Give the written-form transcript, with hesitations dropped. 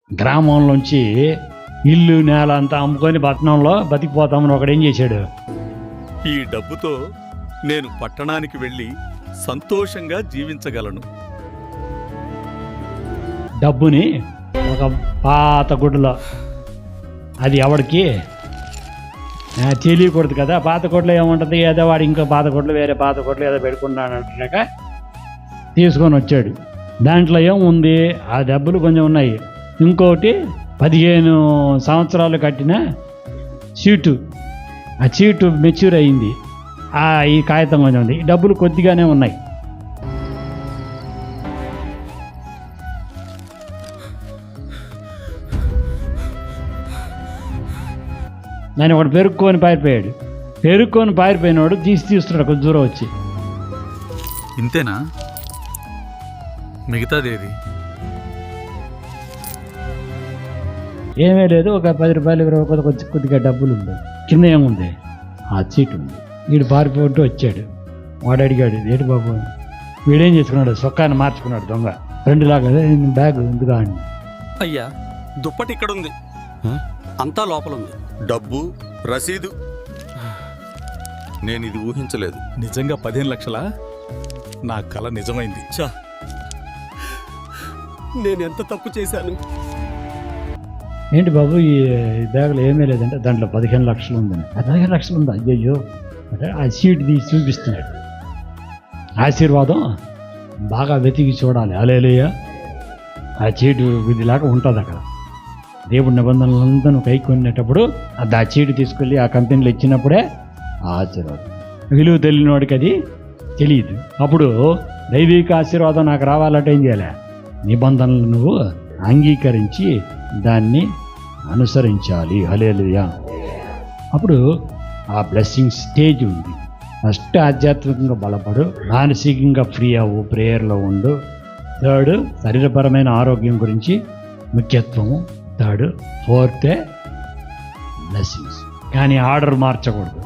గ్రామంలోంచి ఇల్లు నేల అంతా అమ్ముకొని పట్టణంలో బతికిపోతామని ఒకడు ఏం చేశాడు, ఈ డబ్బుతో నేను పట్టణానికి వెళ్ళి సంతోషంగా జీవించగలను. డబ్బుని ఒక పాత గుడ్డలో, అది ఎవడికి తెలియకూడదు కదా, పాత గుడ్డలో ఏముంటుంది, ఏదో వాడు ఇంకో పాత గుడ్డలు వేరే పాత గుడ్డలు ఏదో పెట్టుకున్నాడు అంటున్నాక తీసుకొని వచ్చాడు. దాంట్లో ఏముంది, ఆ డబ్బులు కొంచెం ఉన్నాయి, ఇంకోటి 15 సంవత్సరాలు కట్టిన చీటు, ఆ చీటు మెచ్యూర్ అయింది, ఈ కాగితం కొంచెం ఉంది, డబ్బులు కొద్దిగానే ఉన్నాయి. నేను ఒకటి పెరుక్కొని పారిపోయినాడు తీస్తున్నాడు కొంచెం దూరం వచ్చి. ఇంతేనా? మిగతాదేది? ఏమీ లేదు, ఒక 10 రూపాయలు 20 రూపాయలు కొద్దిగా డబ్బులు ఉంది, కింద ఏముంది, ఆ చీటు ఉంది. వీడు పారిపోతూ వచ్చాడు, వాడు అడిగాడు ఏంటి బాబు, వీడేం చేసుకున్నాడు, సొక్కాన్ని మార్చుకున్నాడు దొంగ, ఫ్రెండ్లాగా బ్యాగ్ ఎందుకు అని. అయ్యా, దుప్పటి ఇక్కడ ఉంది, అంతా లోపల ఉంది. డబ్బు, రసీదు. నేను ఇది ఊహించలేదు. నిజంగా 15 లక్షలా? నా కల నిజమైంది. చా, నేనెంత తప్పు చేశాను. ఏంటి బాబు ఈ బ్యాగ్లో ఏమీ లేదంటే దాంట్లో 15 లక్షలు ఉందని. 15 లక్షలు ఉందా, అయ్యో అంటే ఆ సీట్ తీసి చూపిస్తున్నాడు. ఆశీర్వాదం బాగా వెతికి చూడాలి, హల్లెలూయా. ఆ చీటు విధిలాగా ఉంటుంది అక్కడ. దేవుడి నిబంధనలంతా నువ్వు కైకొనేటప్పుడు ఆ చీటు తీసుకెళ్ళి ఆ కంపెనీలో ఇచ్చినప్పుడే ఆ ఆశీర్వాదం. విలువ తెలియని వాడికి అది తెలియదు. అప్పుడు దైవిక ఆశీర్వాదం నాకు రావాలంటే ఏం చేయాలి, నిబంధనలు నువ్వు అంగీకరించి దాన్ని అనుసరించాలి, హల్లెలూయా. అప్పుడు ఆ బ్లెస్సింగ్ స్టేజ్ ఉంది. ఫస్ట్ ఆధ్యాత్మికంగా బలపడు, మానసికంగా ఫ్రీ అవ్వు, ప్రేయర్లో ఉండు. థర్డ్ శరీరపరమైన ఆరోగ్యం గురించి ముఖ్యత్వము. Third, fourth blessings. కానీ ఆర్డర్ మార్చకూడదు.